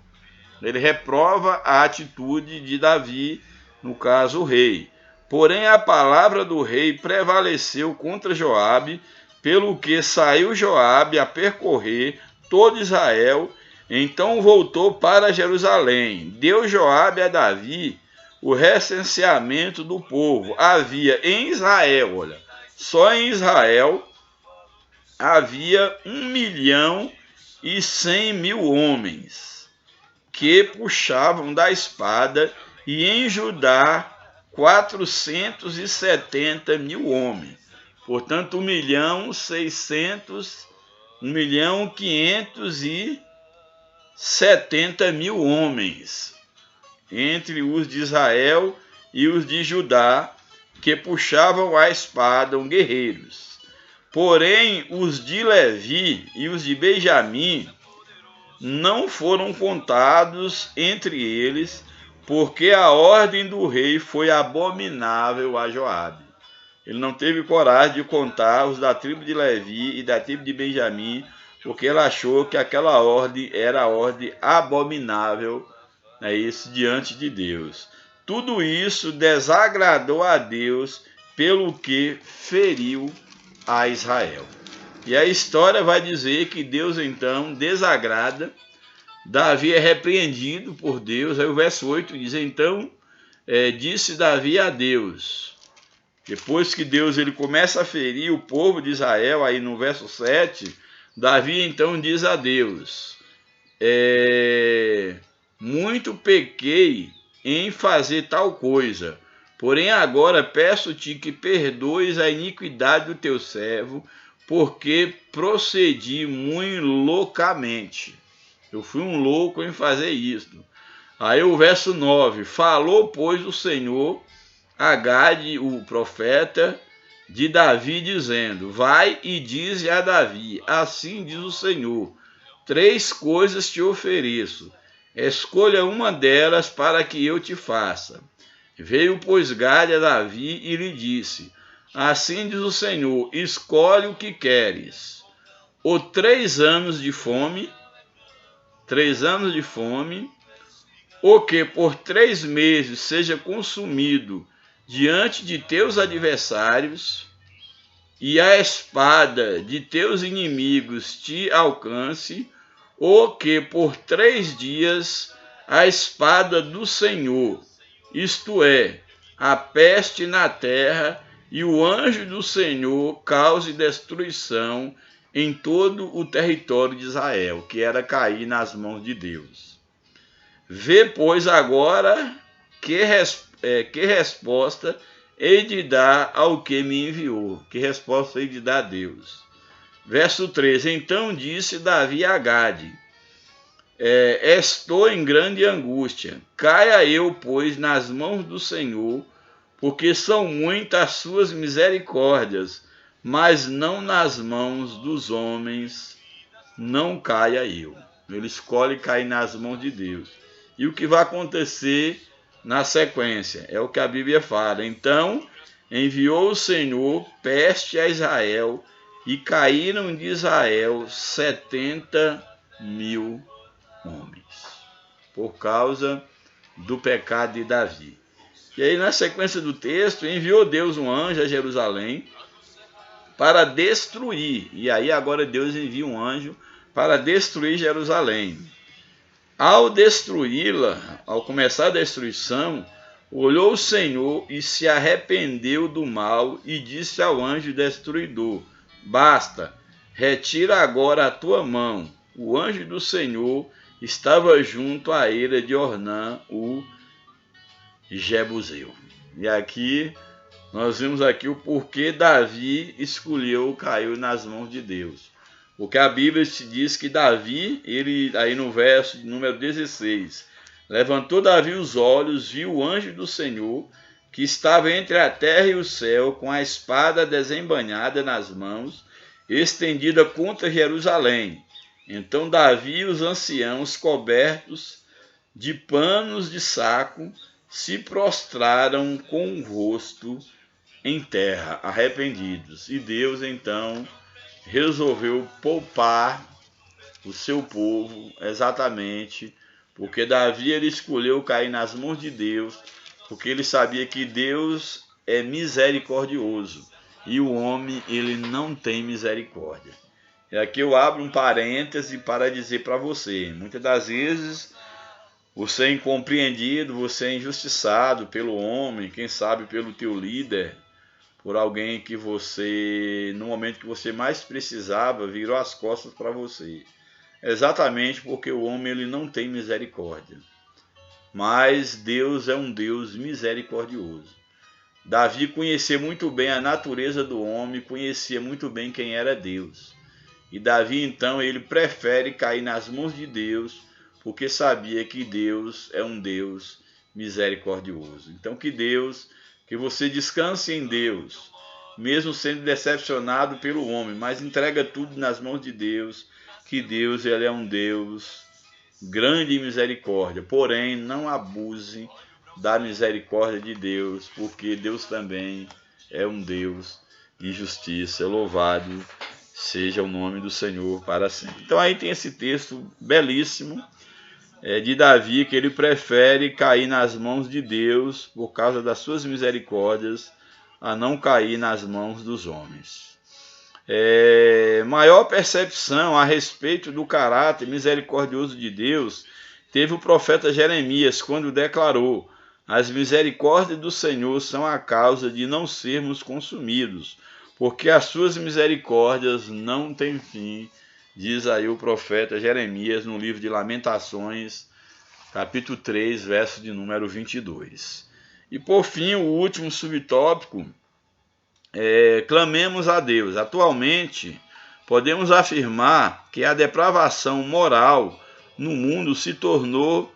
Ele reprova a atitude de Davi, no caso o rei. Porém, a palavra do rei prevaleceu contra Joabe, pelo que saiu Joabe a percorrer todo Israel. Então voltou para Jerusalém. Deu Joabe a Davi o recenseamento do povo. Havia em Israel, olha, só em Israel havia 1.100.000 homens que puxavam da espada, e em Judá 470.000 homens. Portanto, 1.570.000 homens, entre os de Israel e os de Judá, que puxavam a espada, guerreiros. Porém, os de Levi e os de Benjamim não foram contados entre eles, porque a ordem do rei foi abominável a Joabe. Ele não teve coragem de contar os da tribo de Levi e da tribo de Benjamim, porque ele achou que aquela ordem era a ordem abominável, diante de Deus. Tudo isso desagradou a Deus, pelo que feriu a Israel. E a história vai dizer que Deus então desagrada, Davi é repreendido por Deus. Aí o verso 8 diz: então disse Davi a Deus, depois que Deus ele começa a ferir o povo de Israel, aí no verso 7, Davi então diz a Deus: muito pequei em fazer tal coisa, porém agora peço-te que perdoes a iniquidade do teu servo, porque procedi muito loucamente. Eu fui um louco em fazer isto. Aí o verso 9: falou, pois, o Senhor a Gade, o profeta de Davi, dizendo: vai e dize a Davi: assim diz o Senhor, 3 coisas te ofereço, escolha uma delas para que eu te faça. Veio, pois, Gade a Davi e lhe disse: assim diz o Senhor, escolhe o que queres, ou 3 anos de fome, ou que por 3 meses seja consumido diante de teus adversários, e a espada de teus inimigos te alcance, ou que por 3 dias a espada do Senhor, isto é, a peste na terra, e o anjo do Senhor cause destruição em todo o território de Israel, que era cair nas mãos de Deus. Vê, pois, agora que resposta hei de dar ao que me enviou. Que resposta hei de dar a Deus. Verso 13: então disse Davi a Gade: estou em grande angústia. Caia eu, pois, nas mãos do Senhor, porque são muitas as suas misericórdias, mas não nas mãos dos homens não caia eu. Ele escolhe cair nas mãos de Deus. E o que vai acontecer na sequência? É o que a Bíblia fala. Então enviou o Senhor peste a Israel, e caíram de Israel 70.000 homens, por causa do pecado de Davi. E aí, na sequência do texto, enviou Deus um anjo a Jerusalém para destruir. E aí agora Deus envia um anjo para destruir Jerusalém. Ao destruí-la, ao começar a destruição, olhou o Senhor e se arrependeu do mal e disse ao anjo destruidor: basta, retira agora a tua mão. O anjo do Senhor estava junto à eira de Ornã, o Jebuseu. E aqui nós vimos aqui o porquê Davi caiu nas mãos de Deus. Porque a Bíblia te diz que Davi, ele aí no verso número 16, levantou Davi os olhos, viu o anjo do Senhor, que estava entre a terra e o céu, com a espada desembainhada nas mãos, estendida contra Jerusalém. Então Davi e os anciãos, cobertos de panos de saco, se prostraram com o rosto em terra, arrependidos. E Deus então resolveu poupar o seu povo, exatamente porque Davi ele escolheu cair nas mãos de Deus, porque ele sabia que Deus é misericordioso e o homem ele não tem misericórdia. E aqui eu abro um parêntese para dizer para você, muitas das vezes você é incompreendido, você é injustiçado pelo homem, quem sabe pelo teu líder, por alguém que você, no momento que você mais precisava, virou as costas para você. Exatamente porque o homem ele não tem misericórdia. Mas Deus é um Deus misericordioso. Davi conhecia muito bem a natureza do homem, conhecia muito bem quem era Deus. E Davi, então, ele prefere cair nas mãos de Deus, porque sabia que Deus é um Deus misericordioso. Então, que você descanse em Deus, mesmo sendo decepcionado pelo homem, mas entrega tudo nas mãos de Deus, que Deus ele é um Deus grande em misericórdia. Porém, não abuse da misericórdia de Deus, porque Deus também é um Deus de justiça. Louvado seja o nome do Senhor para sempre. Então aí tem esse texto belíssimo de Davi, que ele prefere cair nas mãos de Deus por causa das suas misericórdias, a não cair nas mãos dos homens. Maior percepção a respeito do caráter misericordioso de Deus teve o profeta Jeremias, quando declarou: as misericórdias do Senhor são a causa de não sermos consumidos, porque as suas misericórdias não têm fim, diz aí o profeta Jeremias no livro de Lamentações, capítulo 3, verso de número 22. E por fim, o último subtópico, clamemos a Deus. Atualmente, podemos afirmar que a depravação moral no mundo se tornou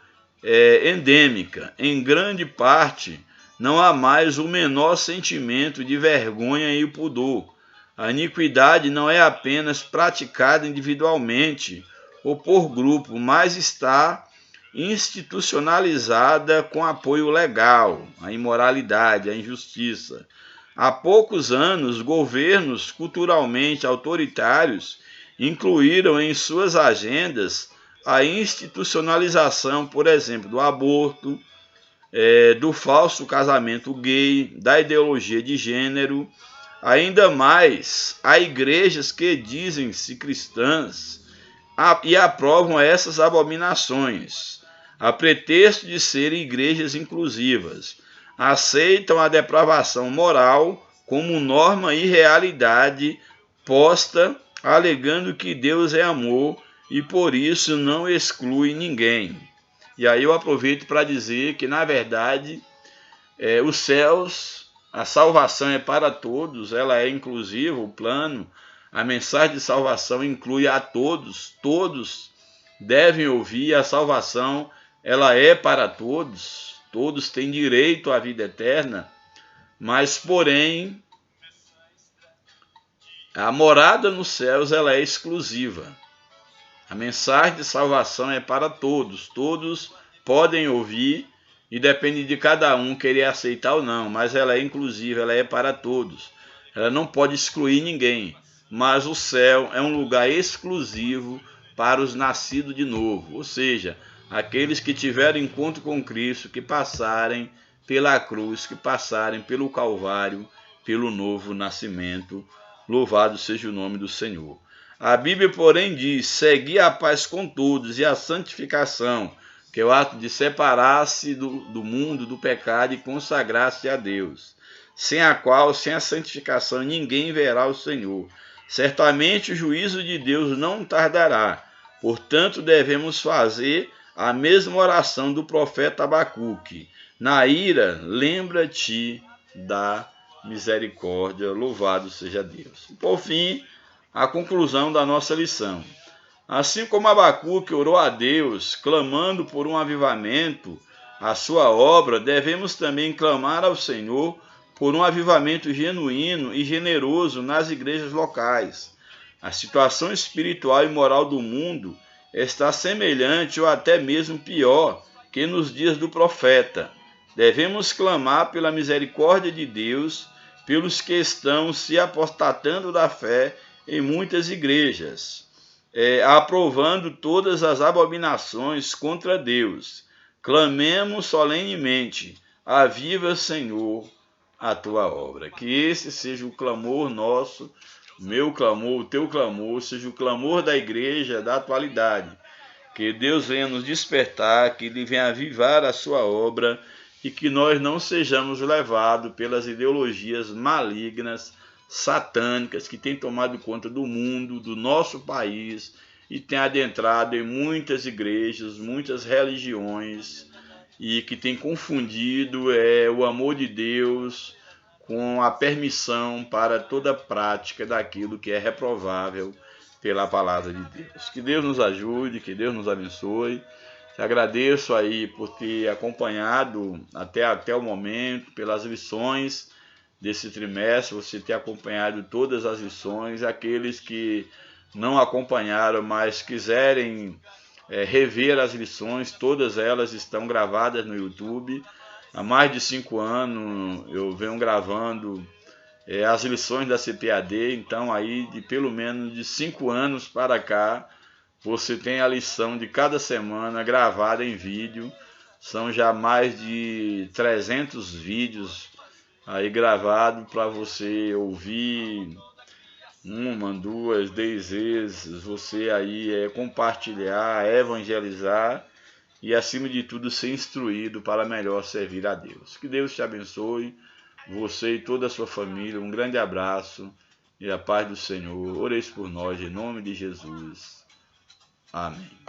endêmica. Em grande parte, não há mais o menor sentimento de vergonha e pudor. A iniquidade não é apenas praticada individualmente ou por grupo, mas está institucionalizada com apoio legal, a imoralidade, a injustiça. Há poucos anos, governos culturalmente autoritários incluíram em suas agendas a institucionalização, por exemplo, do aborto, do falso casamento gay, da ideologia de gênero. Ainda mais, há igrejas que dizem-se cristãs e aprovam essas abominações, a pretexto de serem igrejas inclusivas. Aceitam a depravação moral como norma e realidade posta, alegando que Deus é amor e por isso não exclui ninguém. E aí eu aproveito para dizer que, na verdade, os céus, a salvação é para todos, ela é inclusiva, o plano, a mensagem de salvação inclui a todos, todos devem ouvir, a salvação ela é para todos, todos têm direito à vida eterna, mas porém a morada nos céus ela é exclusiva. A mensagem de salvação é para todos, todos podem ouvir e depende de cada um querer aceitar ou não, mas ela é inclusiva, ela é para todos. Ela não pode excluir ninguém, mas o céu é um lugar exclusivo para os nascidos de novo, ou seja, aqueles que tiveram encontro com Cristo, que passarem pela cruz, que passarem pelo Calvário, pelo novo nascimento. Louvado seja o nome do Senhor. A Bíblia, porém, diz: segui a paz com todos e a santificação, que é o ato de separar-se do mundo, do pecado e consagrar-se a Deus, sem a qual, sem a santificação, ninguém verá o Senhor. Certamente o juízo de Deus não tardará, portanto devemos fazer a mesma oração do profeta Abacuque: na ira, lembra-te da misericórdia, louvado seja Deus. Por fim, a conclusão da nossa lição. Assim como Abacuque orou a Deus, clamando por um avivamento, a sua obra, devemos também clamar ao Senhor por um avivamento genuíno e generoso nas igrejas locais. A situação espiritual e moral do mundo está semelhante ou até mesmo pior que nos dias do profeta. Devemos clamar pela misericórdia de Deus pelos que estão se apostatando da fé em muitas igrejas, aprovando todas as abominações contra Deus. Clamemos solenemente: aviva, Senhor, a tua obra. Que esse seja o clamor nosso, o meu clamor, o teu clamor, seja o clamor da igreja da atualidade. Que Deus venha nos despertar, que Ele venha avivar a sua obra e que nós não sejamos levados pelas ideologias malignas, satânicas, que têm tomado conta do mundo, do nosso país e têm adentrado em muitas igrejas, muitas religiões e que têm confundido o amor de Deus com a permissão para toda prática daquilo que é reprovável pela palavra de Deus. Que Deus nos ajude, que Deus nos abençoe. Te agradeço aí por ter acompanhado até o momento, pelas lições desse trimestre, você ter acompanhado todas as lições. Aqueles que não acompanharam, mas quiserem rever as lições, todas elas estão gravadas no YouTube. Há mais de 5 anos eu venho gravando as lições da CPAD, então aí de pelo menos de 5 anos para cá, você tem a lição de cada semana gravada em vídeo. São já mais de 300 vídeos aí gravados para você ouvir 1, 2, 10 vezes, você aí compartilhar, evangelizar e acima de tudo ser instruído para melhor servir a Deus. Que Deus te abençoe, você e toda a sua família. Um grande abraço e a paz do Senhor. Oreis por nós em nome de Jesus. Amém.